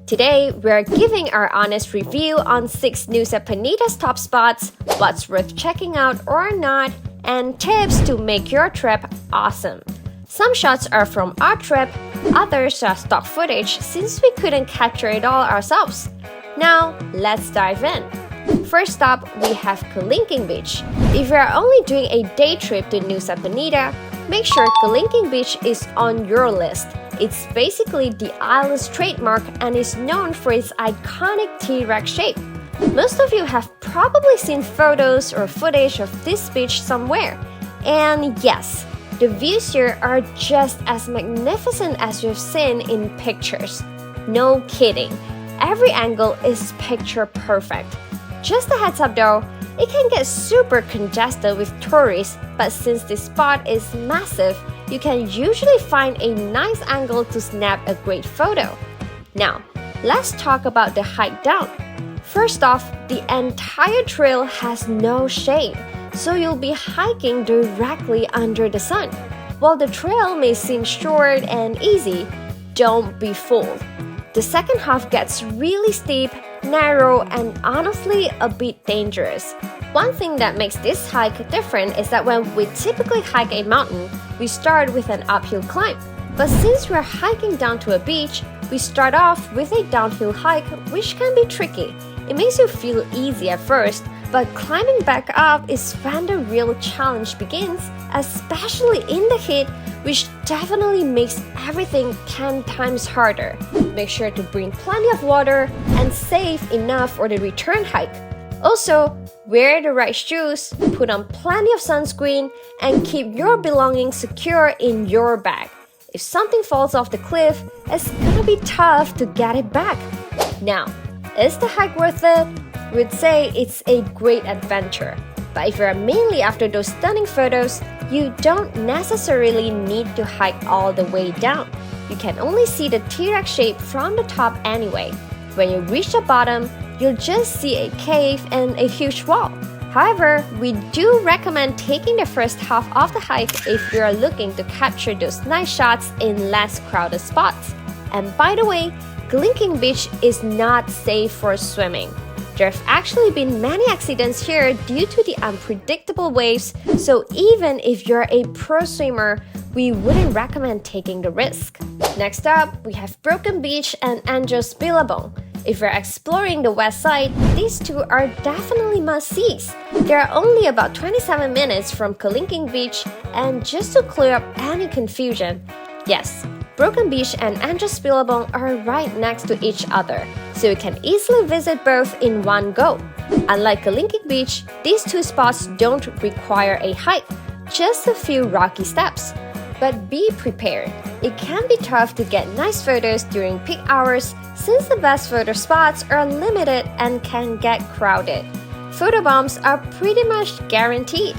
Today, we're giving our honest review on 6 Nusa Penida's top spots, what's worth checking out or not, and tips to make your trip awesome. Some shots are from our trip, others are stock footage since we couldn't capture it all ourselves. Now, let's dive in. First up, we have Kalinking Beach. If you're only doing a day trip to Nusa Penida, make sure Kalinking Beach is on your list. It's basically the island's trademark and is known for its iconic T-Rex shape. Most of you have probably seen photos or footage of this beach somewhere. And yes, the views here are just as magnificent as you've seen in pictures. No kidding, every angle is picture perfect. Just a heads up though, it can get super congested with tourists, but since this spot is massive, you can usually find a nice angle to snap a great photo. Now, let's talk about the hike down. First off, the entire trail has no shade, so you'll be hiking directly under the sun. While the trail may seem short and easy, don't be fooled. The second half gets really steep, narrow, and honestly a bit dangerous. One thing that makes this hike different is that when we typically hike a mountain, we start with an uphill climb. But since we're hiking down to a beach, we start off with a downhill hike, which can be tricky. It makes you feel easy at first, but climbing back up is when the real challenge begins, especially in the heat, which definitely makes everything 10 times harder. Make sure to bring plenty of water and save enough for the return hike. Also, wear the right shoes, put on plenty of sunscreen, and keep your belongings secure in your bag. If something falls off the cliff, it's gonna be tough to get it back. Now, is the hike worth it? We'd say it's a great adventure. But if you're mainly after those stunning photos, you don't necessarily need to hike all the way down. You can only see the T-Rex shape from the top anyway. When you reach the bottom, you'll just see a cave and a huge wall. However, we do recommend taking the first half of the hike if you're looking to capture those nice shots in less crowded spots. And by the way, Kalinking Beach is not safe for swimming. There have actually been many accidents here due to the unpredictable waves, so even if you're a pro swimmer, we wouldn't recommend taking the risk. Next up, we have Broken Beach and Angel's Billabong. If you're exploring the west side, these two are definitely must-sees. They are only about 27 minutes from Kalinking Beach, and just to clear up any confusion, yes, Broken Beach and Angel's Billabong are right next to each other, so you can easily visit both in one go. Unlike Kalinking Beach, these two spots don't require a hike, just a few rocky steps. But be prepared. It can be tough to get nice photos during peak hours since the best photo spots are limited and can get crowded. Photobombs are pretty much guaranteed.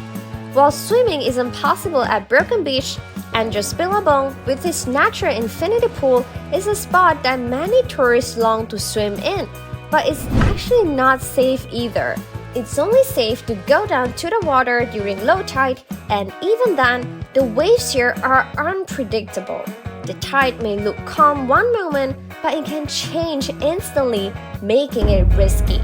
While swimming is impossible at Broken Beach, Angel's Billabong, with its natural infinity pool, is a spot that many tourists long to swim in, but it's actually not safe either. It's only safe to go down to the water during low tide, and even then, the waves here are unpredictable. The tide may look calm one moment, but it can change instantly, making it risky.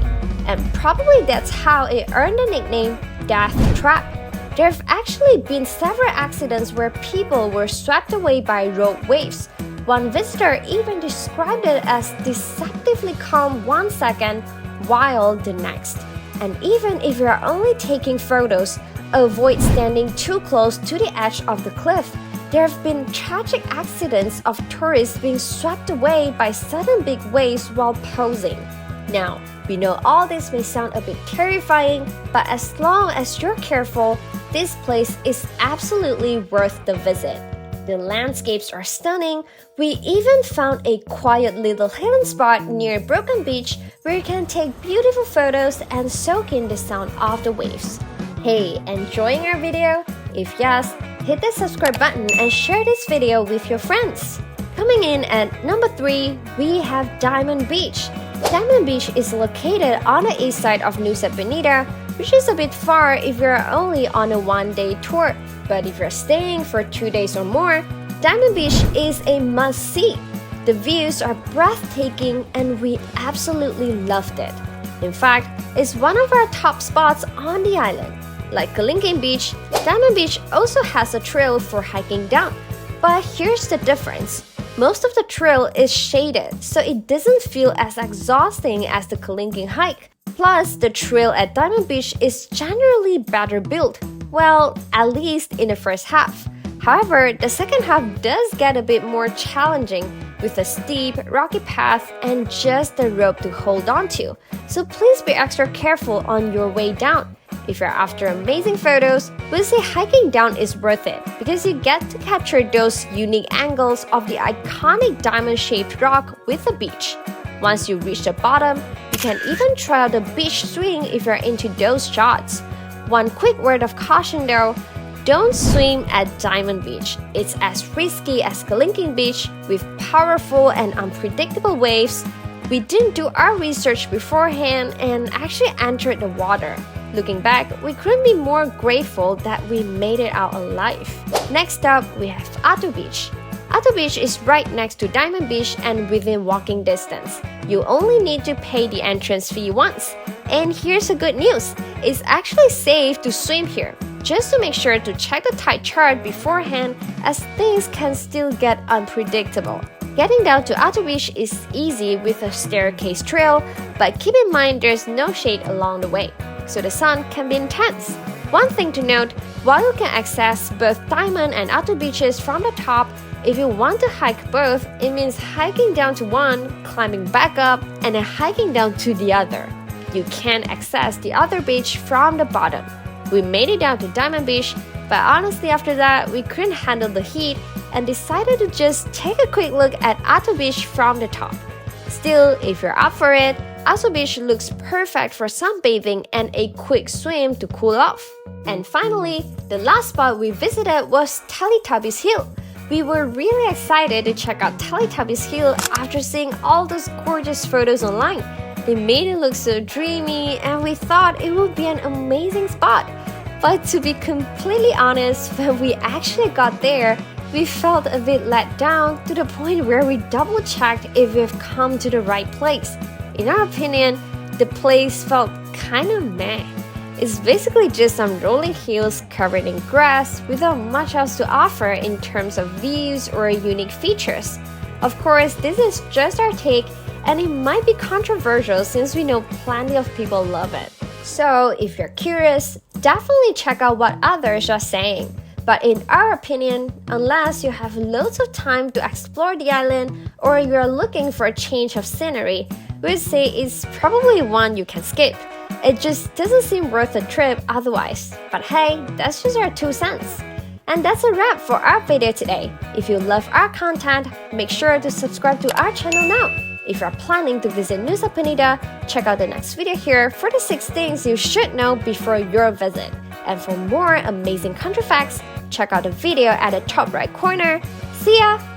And probably that's how it earned the nickname Death Trap. There have actually been several accidents where people were swept away by rogue waves. One visitor even described it as deceptively calm one second, wild the next. And even if you're only taking photos, avoid standing too close to the edge of the cliff. There have been tragic accidents of tourists being swept away by sudden big waves while posing. Now, we know all this may sound a bit terrifying, but as long as you're careful, this place is absolutely worth the visit. The landscapes are stunning. We even found a quiet little hidden spot near Broken Beach where you can take beautiful photos and soak in the sound of the waves. Hey, enjoying our video? If yes, hit the subscribe button and share this video with your friends. Coming in at number 3, we have Diamond Beach. Diamond Beach is located on the east side of Nusa Penida, which is a bit far if you're only on a one-day tour. But if you're staying for 2 days or more, Diamond Beach is a must-see. The views are breathtaking and we absolutely loved it. In fact, it's one of our top spots on the island. Like Kalinking Beach, Diamond Beach also has a trail for hiking down. But here's the difference. Most of the trail is shaded, so it doesn't feel as exhausting as the Kalinking hike. Plus, the trail at Diamond Beach is generally better built. Well, at least in the first half. However, the second half does get a bit more challenging with a steep, rocky path and just a rope to hold on to. So please be extra careful on your way down. If you're after amazing photos, we'll say hiking down is worth it because you get to capture those unique angles of the iconic diamond-shaped rock with the beach. Once you reach the bottom, you can even try out the beach swing if you're into those shots. One quick word of caution though, don't swim at Diamond Beach. It's as risky as Kalinking Beach with powerful and unpredictable waves. We didn't do our research beforehand and actually entered the water. Looking back, we couldn't be more grateful that we made it out alive. Next up, we have Atu Beach. Atu Beach is right next to Diamond Beach and within walking distance. You only need to pay the entrance fee once. And here's the good news, it's actually safe to swim here. Just to make sure to check the tide chart beforehand as things can still get unpredictable. Getting down to Atu Beach is easy with a staircase trail, but keep in mind there's no shade along the way, so the sun can be intense. One thing to note, while you can access both Diamond and Atu beaches from the top, if you want to hike both, it means hiking down to one, climbing back up, and then hiking down to the other. You can't access the other beach from the bottom. We made it down to Diamond Beach, but honestly after that, we couldn't handle the heat and decided to just take a quick look at Atu Beach from the top. Still, if you're up for it, Atu Beach looks perfect for sunbathing and a quick swim to cool off. And finally, the last spot we visited was Teletubbies Hill. We were really excited to check out Teletubbies Hill after seeing all those gorgeous photos online. They made it look so dreamy and we thought it would be an amazing spot. But to be completely honest, when we actually got there, we felt a bit let down to the point where we double-checked if we've come to the right place. In our opinion, the place felt kind of meh. It's basically just some rolling hills covered in grass without much else to offer in terms of views or unique features. Of course, this is just our take and it might be controversial since we know plenty of people love it. So if you're curious, definitely check out what others are saying. But in our opinion, unless you have loads of time to explore the island or you're looking for a change of scenery, we'd say it's probably one you can skip. It just doesn't seem worth a trip otherwise. But hey, that's just our 2 cents. And that's a wrap for our video today. If you love our content, make sure to subscribe to our channel now. If you're planning to visit Nusa Penida, check out the next video here for the 6 things you should know before your visit. And for more amazing country facts, check out the video at the top right corner. See ya!